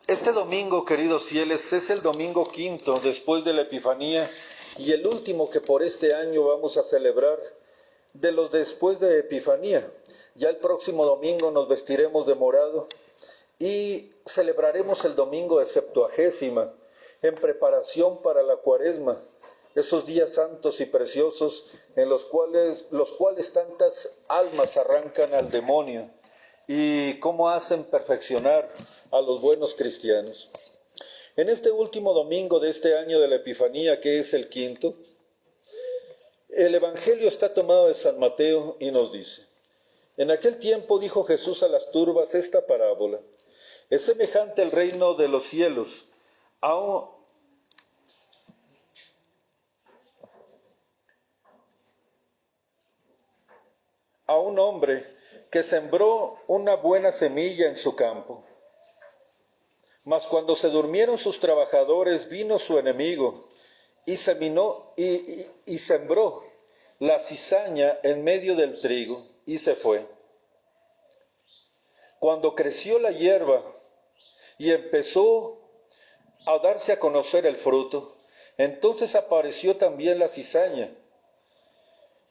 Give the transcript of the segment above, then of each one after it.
Este domingo, queridos fieles, es el domingo quinto después de la Epifanía y el último que por este año vamos a celebrar de los después de Epifanía. Ya el próximo domingo nos vestiremos de morado y celebraremos el domingo de Septuagésima en preparación para la Cuaresma, esos días santos y preciosos en los cuales tantas almas arrancan al demonio y cómo hacen perfeccionar a los buenos cristianos. En este último domingo de este año de la Epifanía, que es el quinto, el Evangelio está tomado de San Mateo y nos dice: en aquel tiempo dijo Jesús a las turbas esta parábola: es semejante el reino de los cielos a un hombre que sembró una buena semilla en su campo. Mas cuando se durmieron sus trabajadores, vino su enemigo y sembró la cizaña en medio del trigo y se fue. Cuando creció la hierba y empezó a darse a conocer el fruto, entonces apareció también la cizaña.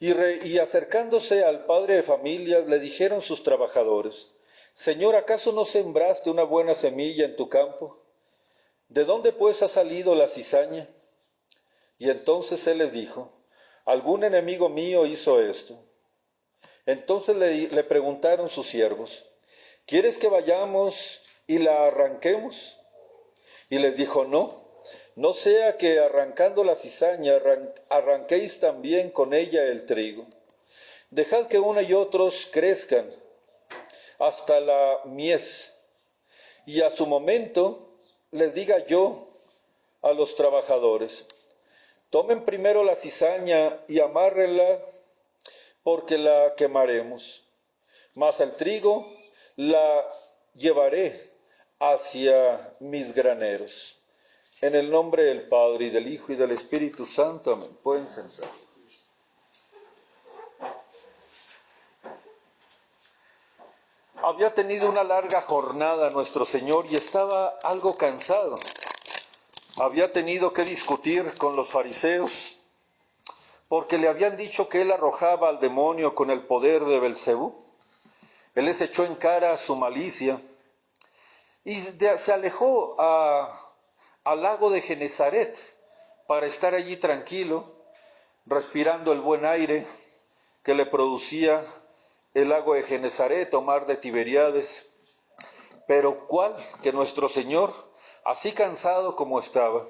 Y acercándose al padre de familia, le dijeron sus trabajadores: Señor, ¿acaso no sembraste una buena semilla en tu campo? ¿De dónde pues ha salido la cizaña? Y entonces él les dijo: algún enemigo mío hizo esto. Entonces le preguntaron sus siervos: ¿quieres que vayamos y la arranquemos? Y les dijo: no sea que arrancando la cizaña arranquéis también con ella el trigo. Dejad que uno y otros crezcan hasta la mies, y a su momento les diga yo a los trabajadores: tomen primero la cizaña y amárrenla, porque la quemaremos, mas el trigo la llevaré hacia mis graneros. En el nombre del Padre, y del Hijo, y del Espíritu Santo. Amén. Pueden sentar. Había tenido una larga jornada nuestro Señor y estaba algo cansado. Había tenido que discutir con los fariseos porque le habían dicho que él arrojaba al demonio con el poder de Belcebú. Él les echó en cara su malicia y se alejó al lago de Genezaret para estar allí tranquilo, respirando el buen aire que le producía el lago de Genezaret o mar de Tiberíades. Pero cuál que nuestro Señor, así cansado como estaba,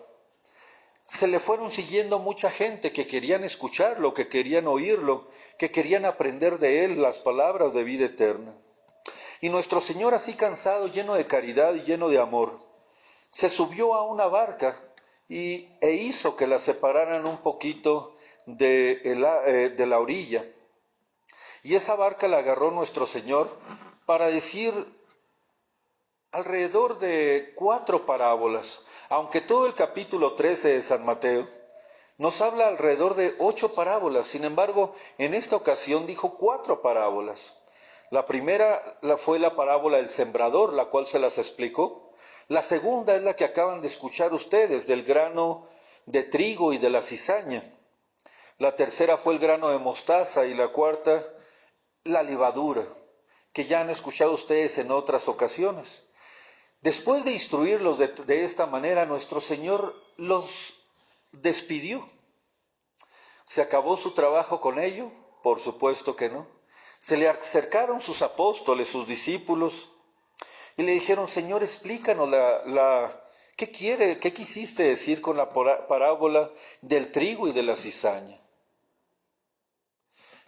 se le fueron siguiendo mucha gente que querían escucharlo, que querían oírlo, que querían aprender de él las palabras de vida eterna. Y nuestro Señor, así cansado, lleno de caridad y lleno de amor, se subió a una barca e hizo que la separaran un poquito de la orilla. Y esa barca la agarró nuestro Señor para decir alrededor de 4 parábolas, aunque todo el capítulo 13 de San Mateo nos habla alrededor de 8 parábolas. Sin embargo, en esta ocasión dijo 4 parábolas. La primera fue la parábola del sembrador, la cual se las explicó. La segunda es la que acaban de escuchar ustedes, del grano de trigo y de la cizaña. La tercera fue el grano de mostaza y la cuarta, la levadura, que ya han escuchado ustedes en otras ocasiones. Después de instruirlos de esta manera, nuestro Señor los despidió. ¿Se acabó su trabajo con ello? Por supuesto que no. Se le acercaron sus apóstoles, sus discípulos, y le dijeron: Señor, explícanos ¿qué quisiste decir con la parábola del trigo y de la cizaña?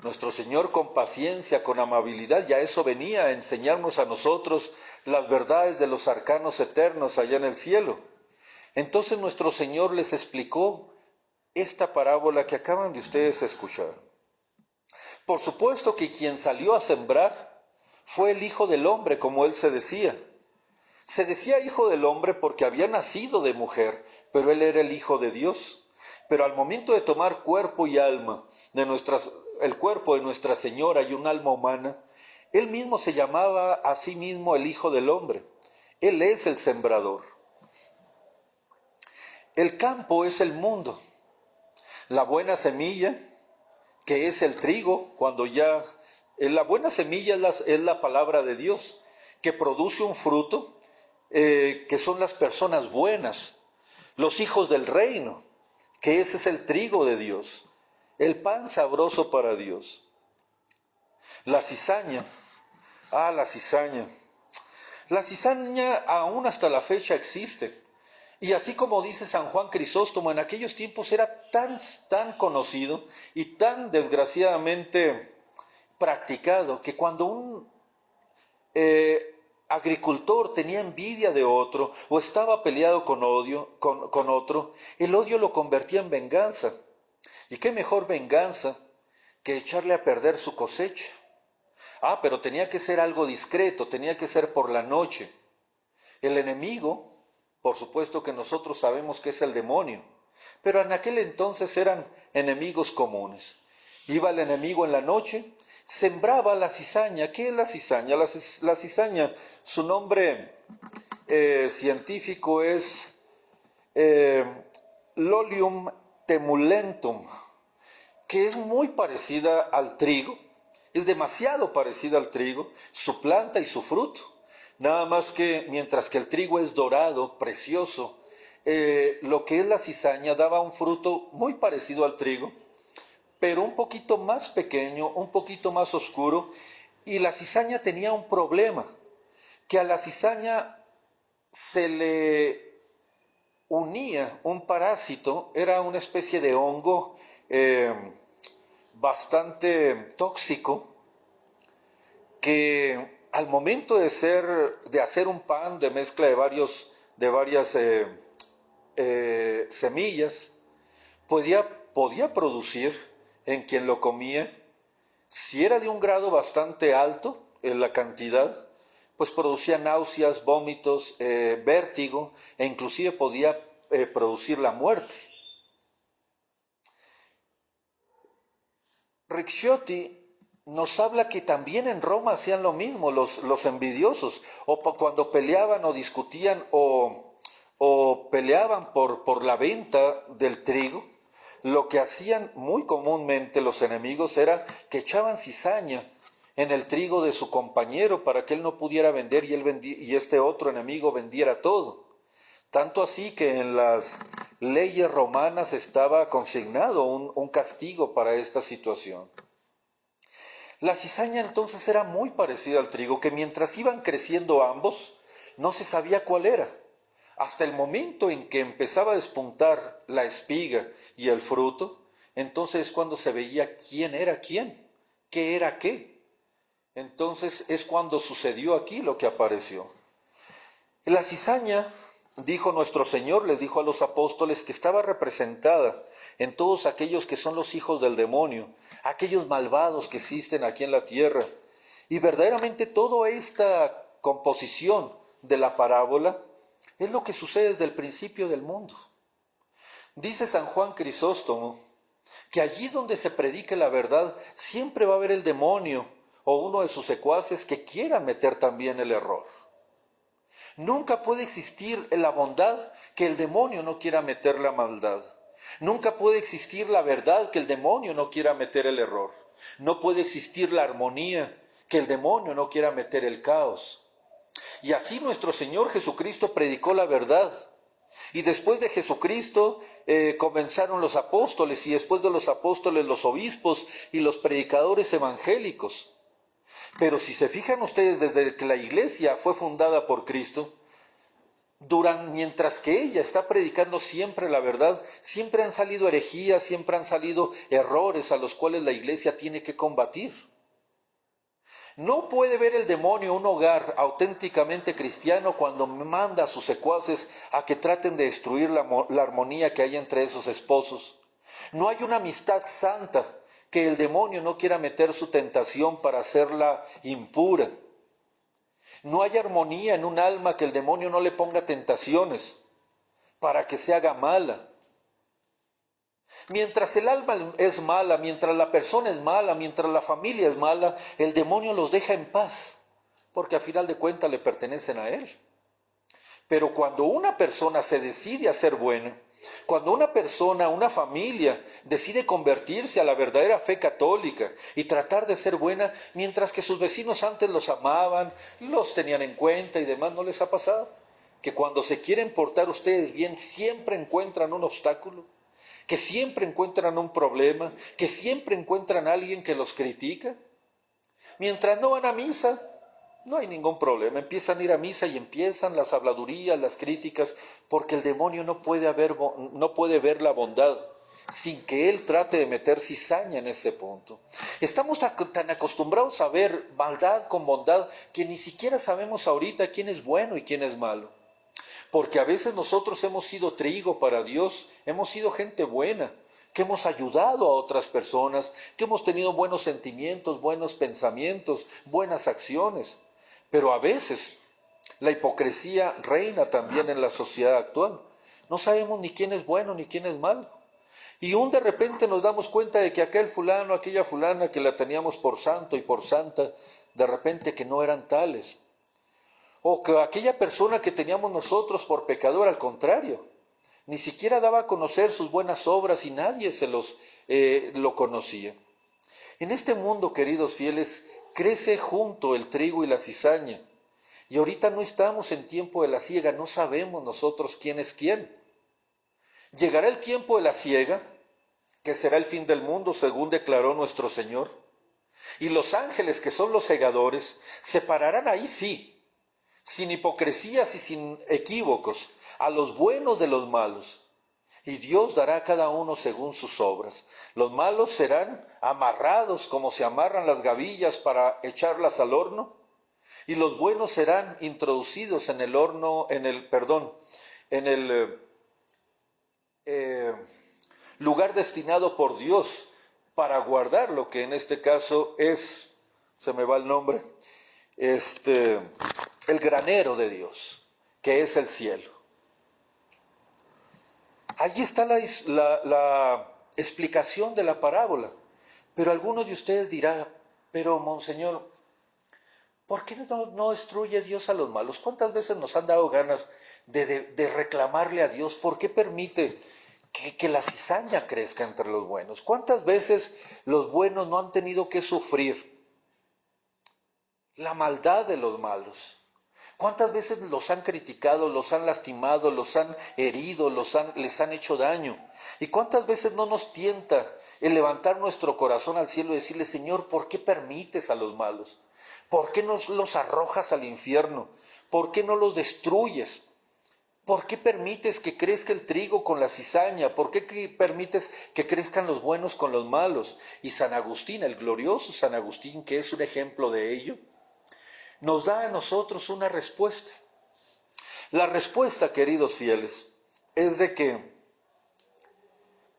Nuestro Señor, con paciencia, con amabilidad, ya eso venía a enseñarnos a nosotros las verdades de los arcanos eternos allá en el cielo. Entonces nuestro Señor les explicó esta parábola que acaban de ustedes escuchar. Por supuesto que quien salió a sembrar fue el Hijo del Hombre, como él se decía. Se decía Hijo del Hombre porque había nacido de mujer, pero él era el Hijo de Dios. Pero al momento de tomar cuerpo y alma, el cuerpo de Nuestra Señora y un alma humana, él mismo se llamaba a sí mismo el Hijo del Hombre. Él es el sembrador. El campo es el mundo. La buena semilla, que es el trigo, cuando ya... La buena semilla es la palabra de Dios, que produce un fruto, que son las personas buenas, los hijos del reino, que ese es el trigo de Dios, el pan sabroso para Dios. La cizaña, la cizaña. La cizaña aún hasta la fecha existe. Y así como dice San Juan Crisóstomo, en aquellos tiempos era tan conocido y tan desgraciadamente practicado que cuando un agricultor tenía envidia de otro o estaba peleado con otro, el odio lo convertía en venganza. ¿Y qué mejor venganza que echarle a perder su cosecha? Pero tenía que ser algo discreto, tenía que ser por la noche. El enemigo, por supuesto que nosotros sabemos que es el demonio, pero en aquel entonces eran enemigos comunes. Iba el enemigo en la noche, sembraba la cizaña. ¿Qué es la cizaña? La cizaña, su nombre científico es Lolium temulentum, que es muy parecida al trigo, es demasiado parecida al trigo, su planta y su fruto. Nada más que mientras que el trigo es dorado, precioso, lo que es la cizaña daba un fruto muy parecido al trigo, pero un poquito más pequeño, un poquito más oscuro, y la cizaña tenía un problema, que a la cizaña se le unía un parásito, era una especie de hongo bastante tóxico, que al momento de hacer un pan de mezcla de varias semillas, podía producir en quien lo comía, si era de un grado bastante alto en la cantidad, pues producía náuseas, vómitos, vértigo, e inclusive podía producir la muerte. Ricciotti nos habla que también en Roma hacían lo mismo los envidiosos, o cuando peleaban o discutían o peleaban por la venta del trigo, lo que hacían muy comúnmente los enemigos era que echaban cizaña en el trigo de su compañero para que él no pudiera vender y este otro enemigo vendiera todo. Tanto así que en las leyes romanas estaba consignado un castigo para esta situación. La cizaña entonces era muy parecida al trigo, que mientras iban creciendo ambos, no se sabía cuál era. Hasta el momento en que empezaba a despuntar la espiga y el fruto, entonces es cuando se veía quién era quién, qué era qué. Entonces es cuando sucedió aquí lo que apareció. La cizaña, dijo nuestro Señor, les dijo a los apóstoles que estaba representada en todos aquellos que son los hijos del demonio, aquellos malvados que existen aquí en la tierra. Y verdaderamente toda esta composición de la parábola es lo que sucede desde el principio del mundo. Dice San Juan Crisóstomo que allí donde se predique la verdad siempre va a haber el demonio o uno de sus secuaces que quiera meter también el error. Nunca puede existir la bondad que el demonio no quiera meter la maldad. Nunca puede existir la verdad que el demonio no quiera meter el error. No puede existir la armonía que el demonio no quiera meter el caos. Y así nuestro Señor Jesucristo predicó la verdad. Y después de Jesucristo comenzaron los apóstoles, y después de los apóstoles los obispos y los predicadores evangélicos. Pero si se fijan ustedes, desde que la iglesia fue fundada por Cristo, mientras que ella está predicando siempre la verdad, siempre han salido herejías, siempre han salido errores a los cuales la iglesia tiene que combatir. No puede ver el demonio un hogar auténticamente cristiano cuando manda a sus secuaces a que traten de destruir la armonía que hay entre esos esposos. No hay una amistad santa que el demonio no quiera meter su tentación para hacerla impura. No hay armonía en un alma que el demonio no le ponga tentaciones para que se haga mala. Mientras el alma es mala, mientras la persona es mala, mientras la familia es mala, el demonio los deja en paz, porque a final de cuentas le pertenecen a él. Pero cuando una persona se decide a ser buena, cuando una persona, una familia, decide convertirse a la verdadera fe católica y tratar de ser buena, mientras que sus vecinos antes los amaban, los tenían en cuenta y demás, ¿no les ha pasado? Que cuando se quieren portar ustedes bien, siempre encuentran un obstáculo, que siempre encuentran un problema, que siempre encuentran a alguien que los critica. Mientras no van a misa, no hay ningún problema. Empiezan a ir a misa y empiezan las habladurías, las críticas, porque el demonio no puede ver la bondad sin que él trate de meter cizaña en ese punto. Estamos tan acostumbrados a ver maldad con bondad que ni siquiera sabemos ahorita quién es bueno y quién es malo. Porque a veces nosotros hemos sido trigo para Dios, hemos sido gente buena, que hemos ayudado a otras personas, que hemos tenido buenos sentimientos, buenos pensamientos, buenas acciones. Pero a veces la hipocresía reina también en la sociedad actual. No sabemos ni quién es bueno ni quién es malo. Y de repente nos damos cuenta de que aquel fulano, aquella fulana que la teníamos por santo y por santa, de repente que no eran tales. O que aquella persona que teníamos nosotros por pecador, al contrario, ni siquiera daba a conocer sus buenas obras y nadie lo conocía. En este mundo, queridos fieles, crece junto el trigo y la cizaña. Y ahorita no estamos en tiempo de la siega, no sabemos nosotros quién es quién. Llegará el tiempo de la siega, que será el fin del mundo, según declaró nuestro Señor. Y los ángeles, que son los segadores, separarán ahí sí, sin hipocresías y sin equívocos, a los buenos de los malos. Y Dios dará a cada uno según sus obras. Los malos serán amarrados como se amarran las gavillas para echarlas al horno, y los buenos serán introducidos en el horno, en el lugar destinado por Dios para guardar lo que en este caso es, se me va el nombre, el granero de Dios, que es el cielo. Allí está la explicación de la parábola. Pero algunos de ustedes dirán, pero Monseñor, ¿por qué no destruye Dios a los malos? ¿Cuántas veces nos han dado ganas de reclamarle a Dios? ¿Por qué permite que la cizaña crezca entre los buenos? ¿Cuántas veces los buenos no han tenido que sufrir la maldad de los malos? ¿Cuántas veces los han criticado, los han lastimado, los han herido, les han hecho daño? ¿Y cuántas veces no nos tienta el levantar nuestro corazón al cielo y decirle, Señor, ¿por qué permites a los malos? ¿Por qué no los arrojas al infierno? ¿Por qué no los destruyes? ¿Por qué permites que crezca el trigo con la cizaña? ¿Por qué permites que crezcan los buenos con los malos? Y San Agustín, el glorioso San Agustín, que es un ejemplo de ello, nos da a nosotros una respuesta. La respuesta, queridos fieles, es de que,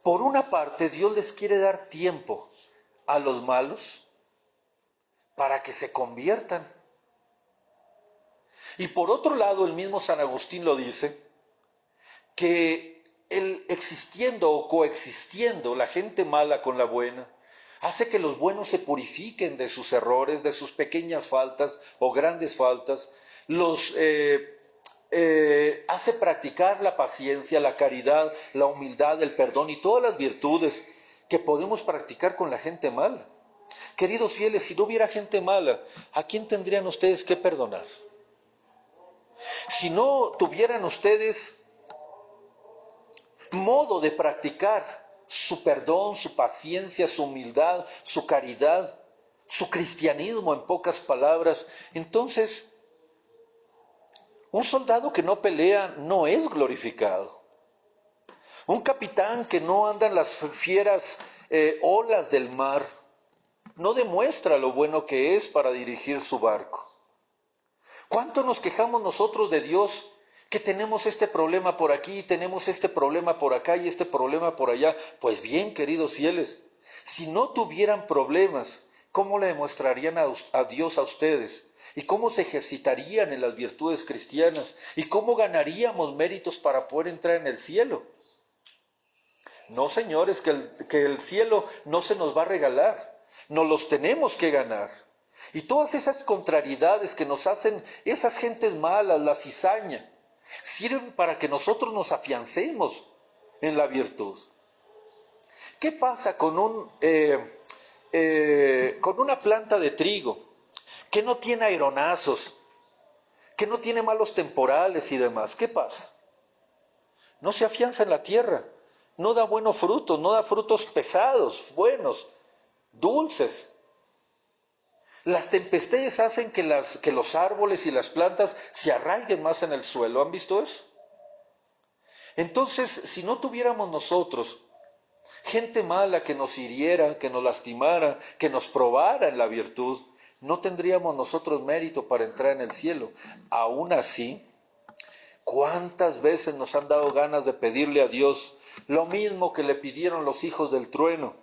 por una parte, Dios les quiere dar tiempo a los malos para que se conviertan. Y por otro lado, el mismo San Agustín lo dice, que el existiendo o coexistiendo la gente mala con la buena, hace que los buenos se purifiquen de sus errores, de sus pequeñas faltas o grandes faltas, hace practicar la paciencia, la caridad, la humildad, el perdón y todas las virtudes que podemos practicar con la gente mala. Queridos fieles, si no hubiera gente mala, ¿a quién tendrían ustedes que perdonar? Si no tuvieran ustedes modo de practicar su perdón, su paciencia, su humildad, su caridad, su cristianismo en pocas palabras, entonces un soldado que no pelea no es glorificado. Un capitán que no anda en las fieras olas del mar no demuestra lo bueno que es para dirigir su barco. ¿Cuánto nos quejamos nosotros de Dios? Que tenemos este problema por aquí, tenemos este problema por acá y este problema por allá. Pues bien, queridos fieles, si no tuvieran problemas, ¿cómo le demostrarían a Dios a ustedes? ¿Y cómo se ejercitarían en las virtudes cristianas? ¿Y cómo ganaríamos méritos para poder entrar en el cielo? No, señores, que el cielo no se nos va a regalar, nos los tenemos que ganar. Y todas esas contrariedades que nos hacen esas gentes malas, la cizaña, Sirven para que nosotros nos afiancemos en la virtud. ¿Qué pasa con una planta de trigo que no tiene aeronazos, que no tiene malos temporales y demás? ¿Qué pasa? No se afianza en la tierra, no da buenos frutos, no da frutos pesados, buenos, dulces. Las tempestades hacen que los árboles y las plantas se arraiguen más en el suelo. ¿Han visto eso? Entonces, si no tuviéramos nosotros gente mala que nos hiriera, que nos lastimara, que nos probara en la virtud, no tendríamos nosotros mérito para entrar en el cielo. Aún así, ¿cuántas veces nos han dado ganas de pedirle a Dios lo mismo que le pidieron los hijos del trueno?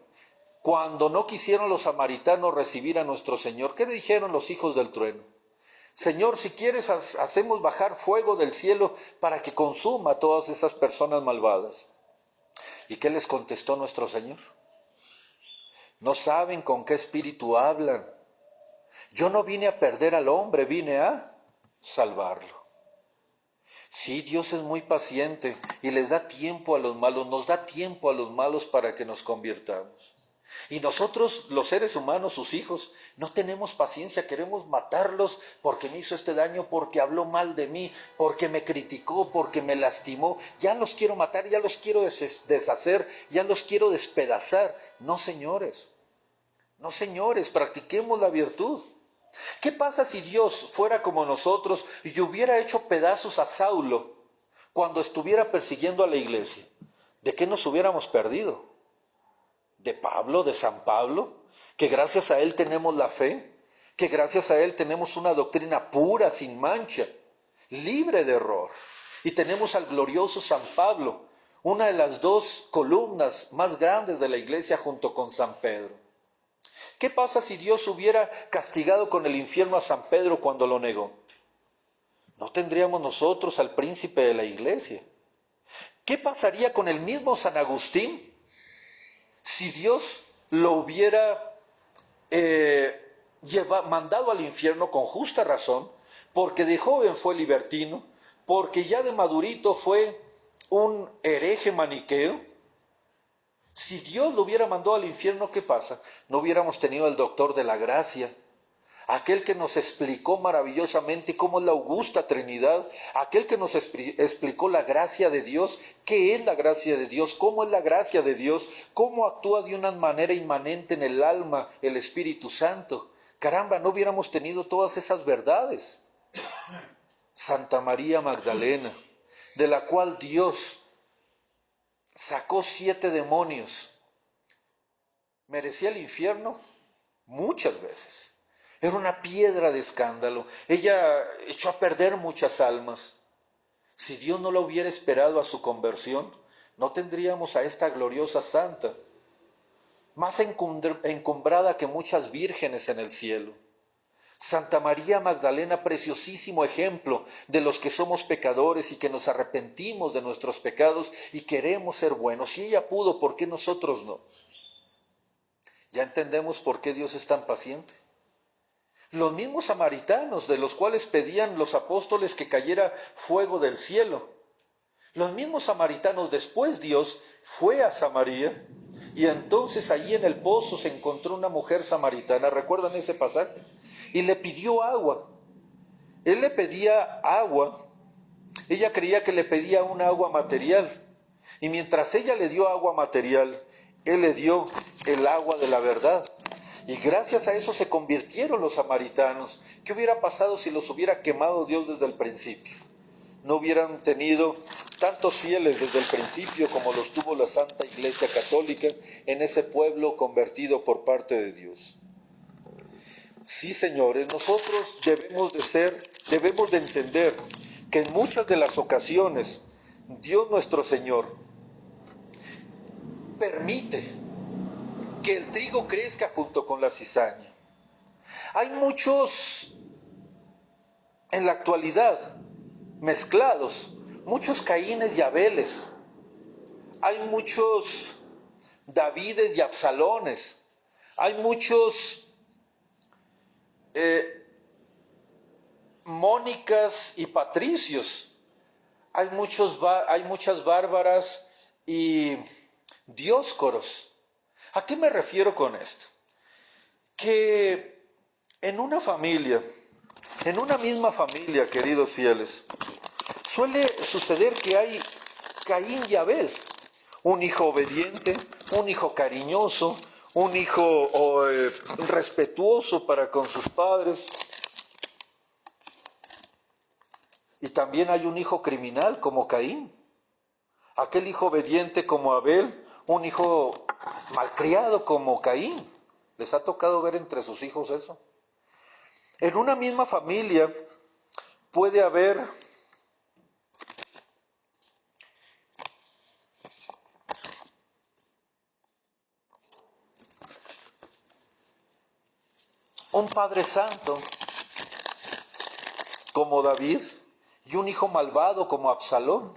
Cuando no quisieron los samaritanos recibir a nuestro Señor, ¿qué le dijeron los hijos del trueno? Señor, si quieres, hacemos bajar fuego del cielo para que consuma a todas esas personas malvadas. ¿Y qué les contestó nuestro Señor? No saben con qué espíritu hablan. Yo no vine a perder al hombre, vine a salvarlo. Sí, Dios es muy paciente y les da tiempo a los malos, nos da tiempo a los malos para que nos convirtamos. Y nosotros, los seres humanos, sus hijos, no tenemos paciencia, queremos matarlos porque me hizo este daño, porque habló mal de mí, porque me criticó, porque me lastimó. Ya los quiero matar, ya los quiero deshacer, ya los quiero despedazar. No, señores, practiquemos la virtud. ¿Qué pasa si Dios fuera como nosotros y hubiera hecho pedazos a Saulo cuando estuviera persiguiendo a la iglesia? ¿De qué nos hubiéramos perdido? ¿De Pablo, de San Pablo? Que gracias a él tenemos la fe, que gracias a él tenemos una doctrina pura, sin mancha, libre de error. Y tenemos al glorioso San Pablo, una de las dos columnas más grandes de la iglesia junto con San Pedro. ¿Qué pasa si Dios hubiera castigado con el infierno a San Pedro cuando lo negó? No tendríamos nosotros al príncipe de la iglesia. ¿Qué pasaría con el mismo San Agustín si Dios lo hubiera mandado al infierno con justa razón, porque de joven fue libertino, porque ya de madurito fue un hereje maniqueo? Si Dios lo hubiera mandado al infierno, ¿qué pasa? No hubiéramos tenido al doctor de la gracia, aquel que nos explicó maravillosamente cómo es la augusta Trinidad, aquel que nos explicó la gracia de Dios, qué es la gracia de Dios, cómo es la gracia de Dios, cómo actúa de una manera inmanente en el alma el Espíritu Santo. Caramba, no hubiéramos tenido todas esas verdades. Santa María Magdalena, de la cual Dios sacó 7 demonios, ¿merecía el infierno? Muchas veces. Era una piedra de escándalo. Ella echó a perder muchas almas. Si Dios no la hubiera esperado a su conversión, no tendríamos a esta gloriosa santa, más encumbrada que muchas vírgenes en el cielo. Santa María Magdalena, preciosísimo ejemplo de los que somos pecadores y que nos arrepentimos de nuestros pecados y queremos ser buenos. Si ella pudo, ¿por qué nosotros no? ¿Ya entendemos por qué Dios es tan paciente? Los mismos samaritanos de los cuales pedían los apóstoles que cayera fuego del cielo. Los mismos samaritanos, después Dios fue a Samaria y entonces allí en el pozo se encontró una mujer samaritana. ¿Recuerdan ese pasaje? Y le pidió agua. Él le pedía agua. Ella creía que le pedía un agua material. Y mientras ella le dio agua material, él le dio el agua de la verdad. Y gracias a eso se convirtieron los samaritanos. ¿Qué hubiera pasado si los hubiera quemado Dios desde el principio? No hubieran tenido tantos fieles desde el principio como los tuvo la Santa Iglesia Católica en ese pueblo convertido por parte de Dios. Sí, señores, nosotros debemos de entender que en muchas de las ocasiones Dios nuestro Señor permite que el trigo crezca junto con la cizaña. Hay muchos en la actualidad mezclados, muchos Caínes y Abeles, hay muchos Davides y Absalones, hay muchos Mónicas y Patricios, hay muchas bárbaras y dioscoros. ¿A qué me refiero con esto? Que en una misma familia, queridos fieles, suele suceder que hay Caín y Abel, un hijo obediente, un hijo cariñoso, un hijo respetuoso para con sus padres. Y también hay un hijo criminal como Caín, aquel hijo obediente como Abel, un hijo malcriado como Caín. ¿Les ha tocado ver entre sus hijos eso? En una misma familia puede haber un padre santo como David y un hijo malvado como Absalón.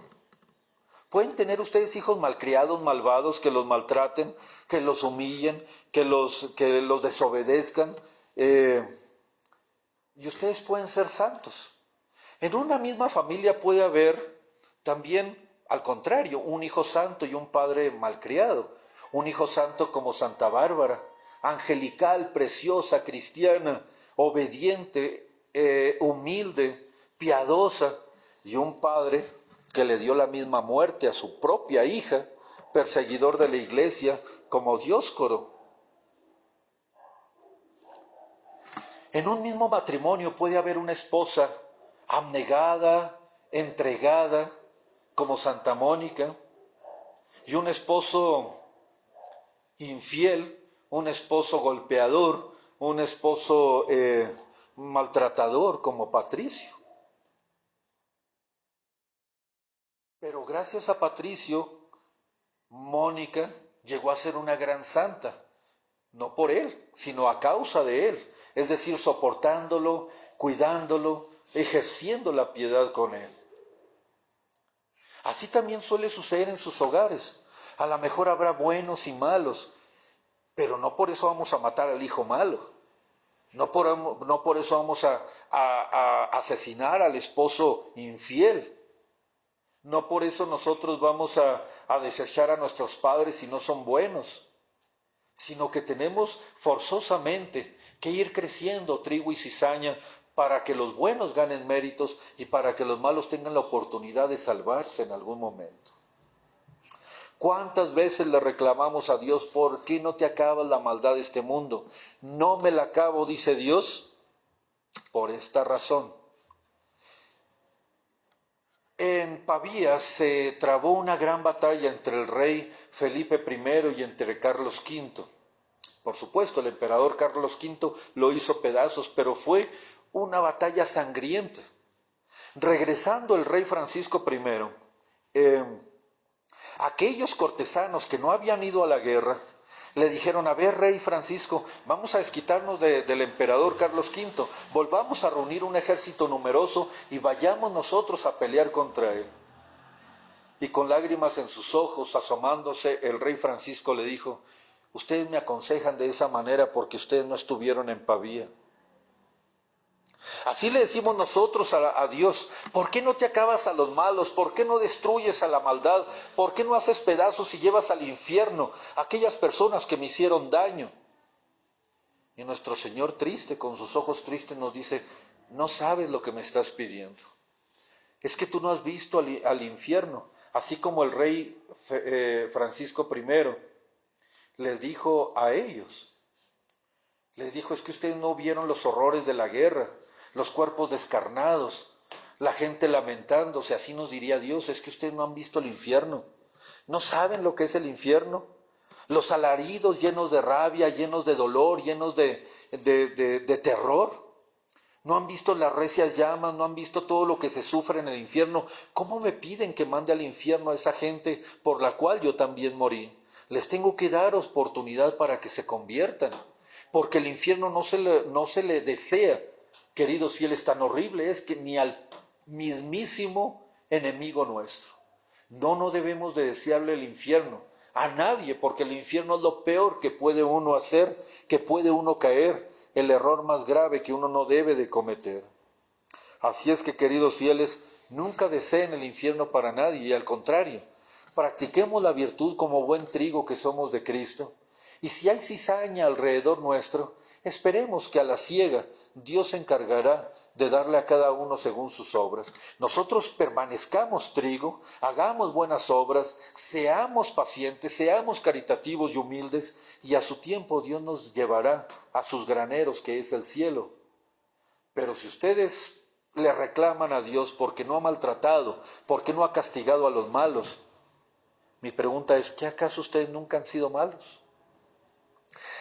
Pueden tener ustedes hijos malcriados, malvados, que los maltraten, que los humillen, que los desobedezcan, y ustedes pueden ser santos. En una misma familia puede haber también, al contrario, un hijo santo y un padre malcriado. Un hijo santo como Santa Bárbara, angelical, preciosa, cristiana, obediente, humilde, piadosa, y un padre que le dio la misma muerte a su propia hija, perseguidor de la iglesia, como Dioscoro. En un mismo matrimonio puede haber una esposa abnegada, entregada, como Santa Mónica, y un esposo infiel, un esposo golpeador, un esposo maltratador como Patricio. Pero gracias a Patricio, Mónica llegó a ser una gran santa, no por él, sino a causa de él, es decir, soportándolo, cuidándolo, ejerciendo la piedad con él. Así también suele suceder en sus hogares. A lo mejor habrá buenos y malos, pero no por eso vamos a matar al hijo malo. No por eso vamos a asesinar al esposo infiel. No por eso nosotros vamos a desechar a nuestros padres si no son buenos, sino que tenemos forzosamente que ir creciendo trigo y cizaña para que los buenos ganen méritos y para que los malos tengan la oportunidad de salvarse en algún momento. ¿Cuántas veces le reclamamos a Dios, ¿por qué no te acabas la maldad de este mundo? No me la acabo, dice Dios, por esta razón. En Pavía se trabó una gran batalla entre el rey Felipe I y entre Carlos V. Por supuesto, el emperador Carlos V lo hizo pedazos, pero fue una batalla sangrienta. Regresando el rey Francisco I, aquellos cortesanos que no habían ido a la guerra, le dijeron, a ver, rey Francisco, vamos a desquitarnos del emperador Carlos V, volvamos a reunir un ejército numeroso y vayamos nosotros a pelear contra él. Y con lágrimas en sus ojos, asomándose, el rey Francisco le dijo, ustedes me aconsejan de esa manera porque ustedes no estuvieron en Pavía. Así le decimos nosotros a Dios, ¿por qué no te acabas a los malos? ¿Por qué no destruyes a la maldad? ¿Por qué no haces pedazos y llevas al infierno a aquellas personas que me hicieron daño? Y nuestro Señor triste, con sus ojos tristes, nos dice, no sabes lo que me estás pidiendo. Es que tú no has visto al infierno, así como el rey Francisco I les dijo a ellos. Les dijo, es que ustedes no vieron los horrores de la guerra, los cuerpos descarnados, la gente lamentándose, así nos diría Dios, es que ustedes no han visto el infierno, no saben lo que es el infierno, los alaridos llenos de rabia, llenos de dolor, llenos de terror, no han visto las recias llamas, no han visto todo lo que se sufre en el infierno. ¿Cómo me piden que mande al infierno a esa gente por la cual yo también morí? Les tengo que dar oportunidad para que se conviertan, porque el infierno no se le desea, queridos fieles, tan horrible es que ni al mismísimo enemigo nuestro. No debemos de desearle el infierno a nadie, porque el infierno es lo peor que puede uno hacer, que puede uno caer, el error más grave que uno no debe de cometer. Así es que, queridos fieles, Nunca deseen el infierno para nadie y al contrario, practiquemos la virtud como buen trigo que somos de Cristo. Y si hay cizaña alrededor nuestro, esperemos que a la siega Dios se encargará de darle a cada uno según sus obras. Nosotros permanezcamos trigo, hagamos buenas obras, seamos pacientes, seamos caritativos y humildes, y a su tiempo Dios nos llevará a sus graneros, que es el cielo. Pero si ustedes le reclaman a Dios porque no ha maltratado, porque no ha castigado a los malos, mi pregunta es, ¿qué acaso ustedes nunca han sido malos?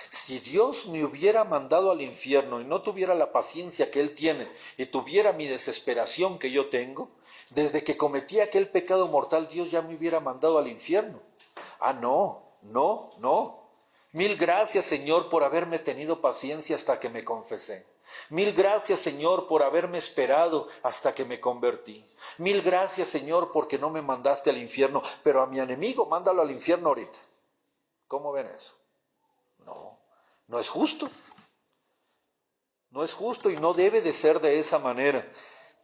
Si Dios me hubiera mandado al infierno y no tuviera la paciencia que Él tiene y tuviera mi desesperación que yo tengo, desde que cometí aquel pecado mortal, Dios ya me hubiera mandado al infierno. Ah, no. Mil gracias, Señor, por haberme tenido paciencia hasta que me confesé. Mil gracias, Señor, por haberme esperado hasta que me convertí. Mil gracias, Señor, porque no me mandaste al infierno, pero a mi enemigo mándalo al infierno ahorita. ¿Cómo ven eso? No es justo. No es justo y no debe de ser de esa manera.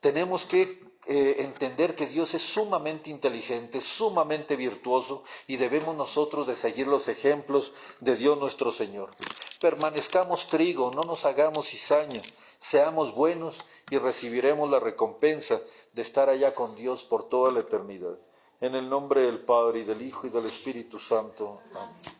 Tenemos que entender que Dios es sumamente inteligente, sumamente virtuoso, y debemos nosotros de seguir los ejemplos de Dios nuestro Señor. Permanezcamos trigo, no nos hagamos cizaña, seamos buenos y recibiremos la recompensa de estar allá con Dios por toda la eternidad. En el nombre del Padre, y del Hijo, y del Espíritu Santo. Amén.